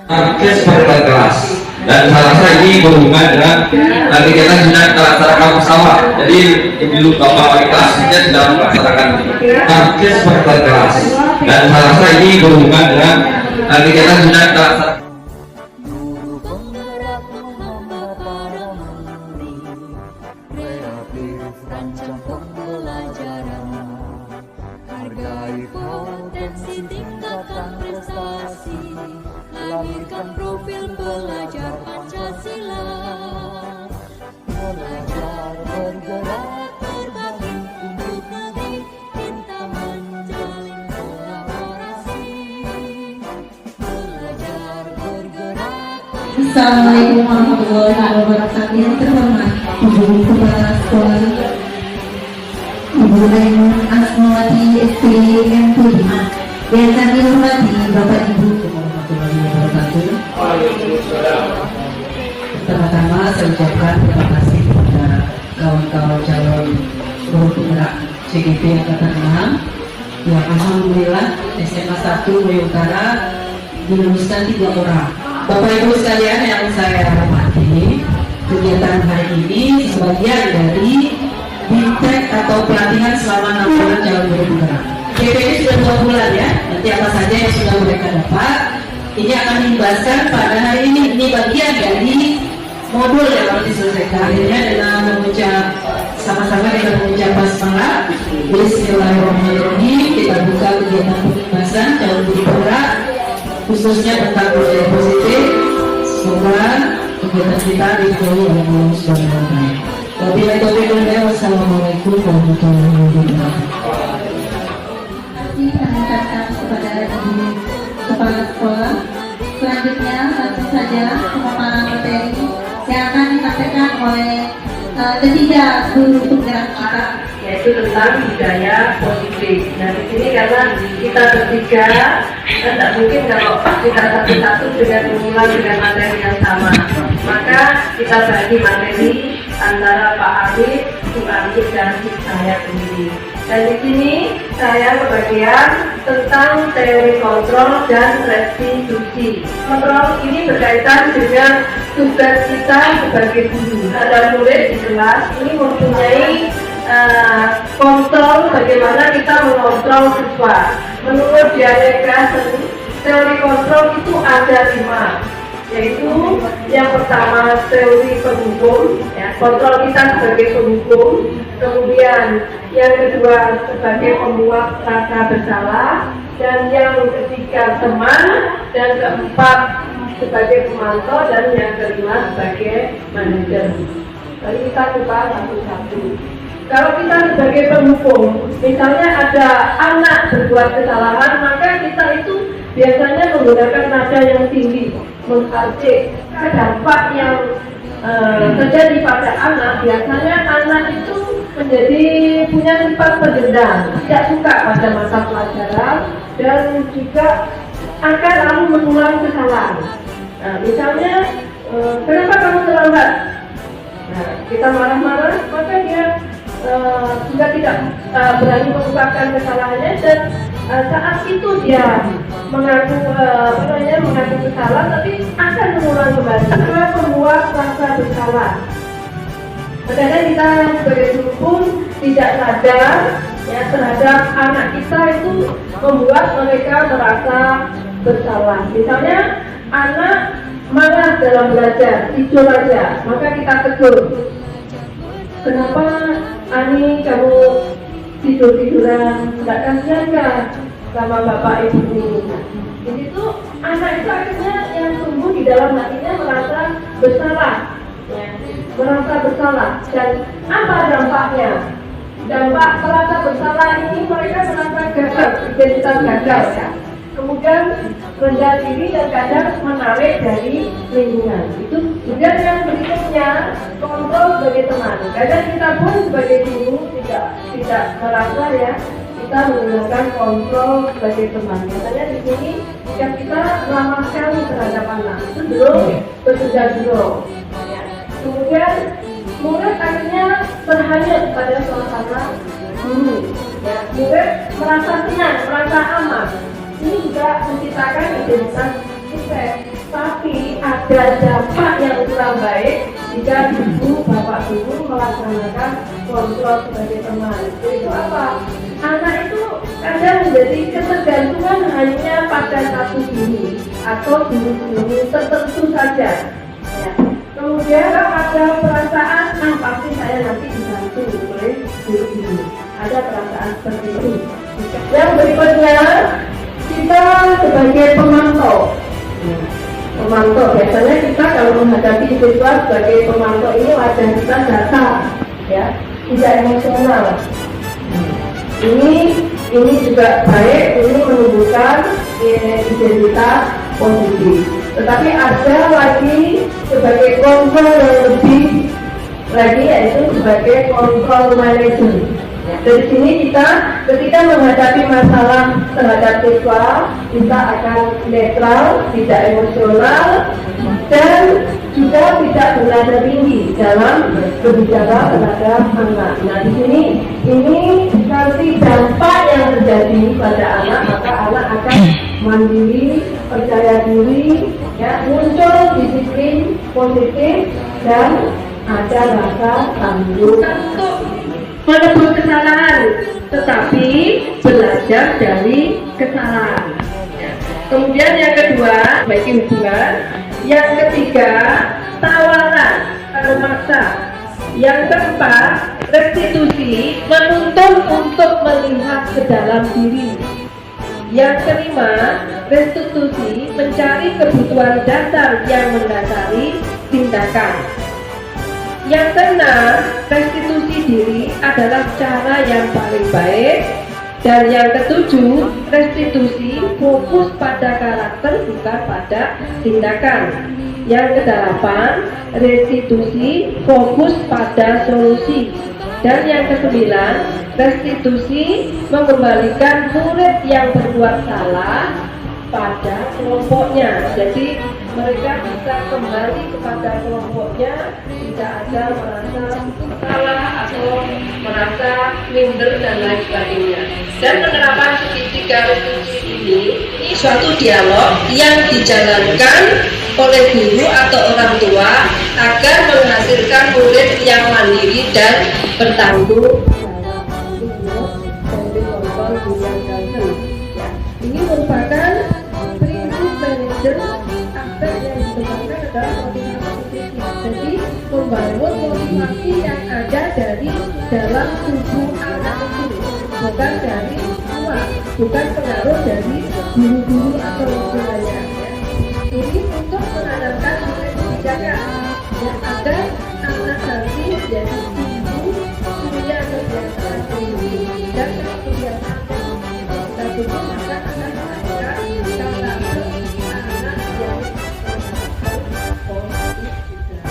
kes per kelas, dan saya rasa ini berhubungan dengan nanti kita sedang melaksanakan pesawat. Jadi dulu bapak wali kelasnya sedang melaksanakan kes per kelas, dan saya rasa ini berhubungan dengan nanti kita sedang melaksanakan. Rancang pembelajaran, hargai potensi, tingkatkan prestasi, lahirkan profil pelajar Pancasila. Belajar bergerak berbagi untuk negeri, kita menjalin kolaborasi. Belajar bergerak. Assalamualaikum warahmatullahi wabarakatuh. Yang terhormat Ibu Kepala Sekolah Ibu Ainun Asmawati STMPD, yang kami hormati Bapak Ibu warahmatullahi wabarakatuh. Pertama-tama saya ucapkan terima kasih kepada kawan-kawan calon guru penggerak CGP Angkatan 6 yang alhamdulillah SMA 1 Boyo Utara diluluskan 3 orang. Bapak Ibu sekalian yang saya hormati, kegiatan hari ini sebagian dari BIMTEK atau pelatihan selama 6 bulan calon guru penggerak. GP ini sudah 2 bulan ya, nanti apa saja yang sudah mereka dapat ini akan diimbaskan pada hari ini. Ini bagian dari modul yang harus diselesaikan. Akhirnya dengan mengucap sama-sama kita mengucap basmalah, Bismillahirrahmanirrahim, kita buka kegiatan pengimbasan calon guru penggerak khususnya tentang budaya positif. Semoga kegiatan kita diikuti oleh Allah Subhanahu wa Ta'ala. Wabillahi taufiq wal hidayah. Wassalamualaikum warahmatullahi wabarakatuh. Kami ucapkan kepada Ibu Kepala Sekolah. Selanjutnya langsung saja pemaparan materi yang akan disampaikan oleh ketiga guru penggerak kita, yaitu tentang budaya positif. Nah di sini karena kita bertiga, kan tidak mungkin kalau kita satu-satu dengan mengulang dengan materi yang sama. Maka kita bagi materi antara Pak Arif, Bu Arif, dan saya sendiri. Dan di sini saya kebagian tentang teori kontrol dan restitusi. Kontrol ini berkaitan dengan tugas kita sebagai guru. Ada murid di kelas ini mempunyai kontrol bagaimana kita mengontrol siswa. Menurut Diane Carson, teori kontrol itu ada 5, yaitu yang pertama teori penghukum, ya, kontrol kita sebagai penghukum. Kemudian yang kedua sebagai pembuat rasa bersalah, dan yang ketiga teman, dan keempat sebagai pemantau, dan yang kelima sebagai manajer. Jadi kita buka satu-satu. Kalau kita sebagai penghukum, misalnya ada anak berbuat kesalahan, maka kita itu biasanya menggunakan nada yang tinggi, mengartik. Dampak yang terjadi pada anak, biasanya anak itu menjadi punya sifat pendendam, tidak suka pada mata pelajaran, dan juga akan lalu mengulang kesalahan. Nah, misalnya, kenapa kamu terlambat? Nah, kita marah-marah, maka dia juga tidak berani mengungkapkan kesalahannya, dan saat itu dia mengaku kesalahan, tapi akan mengulang kembali. Karena membuat rasa bersalah. Kadang kita sebagai guru pun tidak sadar ya terhadap anak kita itu membuat mereka merasa bersalah. Misalnya anak marah dalam belajar, tidur aja, maka kita tegur. Kenapa Ani kamu tidur-tiduran, tidak kasihan kan sama bapak ibu ini? Jadi itu anak itu akhirnya yang tumbuh di dalam hatinya merasa bersalah, ya, merasa bersalah. Dan apa dampaknya? Dampak merasa bersalah ini mereka merasa gagal, identitas gagal ya. Kemudian rendah diri dan kadang menarik dari lingkungan. Itu kemudian yang berikutnya kontrol sebagai teman. Kadang kita pun sebagai guru tidak merasa ya kita menggunakan kontrol sebagai teman. Biasanya di sini jika kita ramah sekali terhadap anak itu belum bersudah dulu. Ya. Kemudian murid akhirnya terhanyut pada suasana guru. Ya. Murid merasa senang, merasa aman. Ini juga menciptakan identitas sukses. Tapi ada dampak yang kurang baik jika ibu, bapak guru melaksanakan kontrol sebagai teman. Itu apa? Anak itu kadang menjadi ketergantungan hanya pada satu guru atau guru-guru tertentu saja. Ya. Kemudian ada perasaan, pasti saya nanti dibantu oleh guru-guru. Ada perasaan seperti itu. Yang berikutnya, kita sebagai pemantau. Pemantau, biasanya kita kalau menghadapi siswa sebagai pemantau ini wajah kita datar, ya, tidak emosional. Ini juga baik, ini menunjukkan identitas positif. Tetapi ada lagi sebagai kontrol yang lebih lagi, yaitu sebagai kontrol manager. Dari sini kita ketika menghadapi masalah terhadap siswa, kita akan netral, tidak emosional, dan juga tidak bernada tinggi dalam berbicara terhadap anak. Nah, di sini ini nanti dampak yang terjadi pada anak, maka anak akan mandiri, percaya diri, ya, muncul disiplin positif dan ada rasa tanggung jawab. Menegur kesalahan, tetapi belajar dari kesalahan. Kemudian yang kedua, baiki hubungan. Yang ketiga, tawaran atau maksa. Yang keempat, restitusi, menuntut untuk melihat ke dalam diri. Yang kelima, restitusi, mencari kebutuhan dasar yang mendasari tindakan. Yang keenam, restitusi diri adalah cara yang paling baik. Dan yang ketujuh, restitusi fokus pada karakter bukan pada tindakan. Yang kedelapan, restitusi fokus pada solusi. Dan yang kesembilan, restitusi mengembalikan murid yang berbuat salah pada kelompoknya. Jadi mereka bisa kembali kepada kelompoknya, tidak ada merasa salah atau merasa minder dan lain sebagainya. Dan penerapan segitiga restitusi ini suatu dialog yang dijalankan oleh guru atau orang tua agar menghasilkan murid yang mandiri dan bertanggung jawab. Ini merupakan prinsip manajer. Aspek yang dikembangkan adalah motivasi positif. Jadi membangun motivasi yang ada dari dalam tubuh anak itu, bukan dari luar, bukan pengaruh dari guru-guru atau lingkungannya. Ini untuk menanamkan nilai kebijakan yang ada anak nanti menjadi ibu punya kebiasaan tinggi dan kebiasaan kita butuh maka akan menghasilkan karakter anak yang positif juga.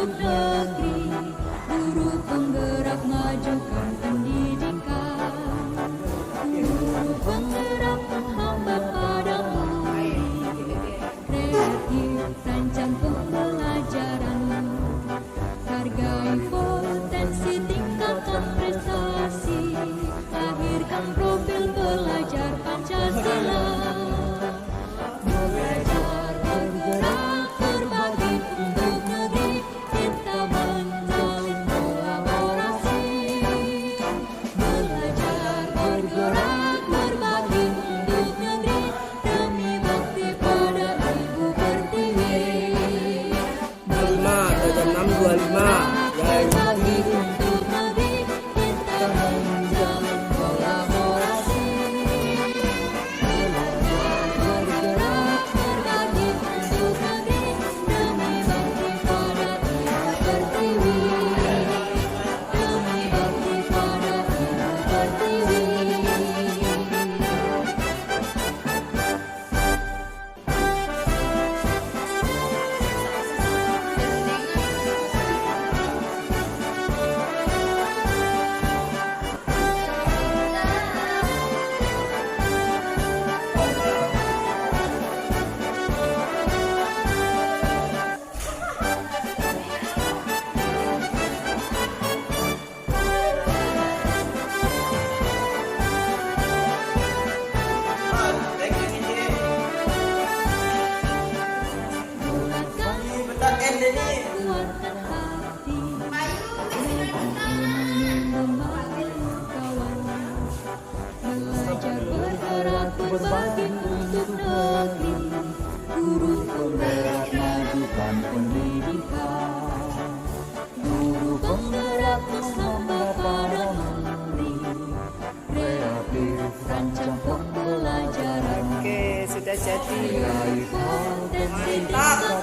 untuk negeri, guru penggerak majukan pendidikan, guru penggerak menghamba pada murid, kreatif rancang pembelajaran, hargai potensi tingkatkan prestasi, lahirkan profil pelajar Pancasila. Belajar bergerak berbagi untuk negeri, kita menjalin kolaborasi. Belajar bergerak berbagi untuk negeri, demi bakti pada Ibu Pertiwi. 5 atau jam 6.25 yaitu Berbagi untuk negeri, kita menjalin kolaborasi. Belajar bergerak berbagi untuk negeri, demi bakti pada Ibu Pertiwi. Demi bakti pada Ibu Pertiwi. Kuatkan hati, membangun kawan, belajar bergerak berbagi untuk negeri, guru penggerak majukan pendidikan, guru penggerak menghamba pada murid, kreatif rancang pembelajaran, Oke, sudah jadi. potensi tingkatkan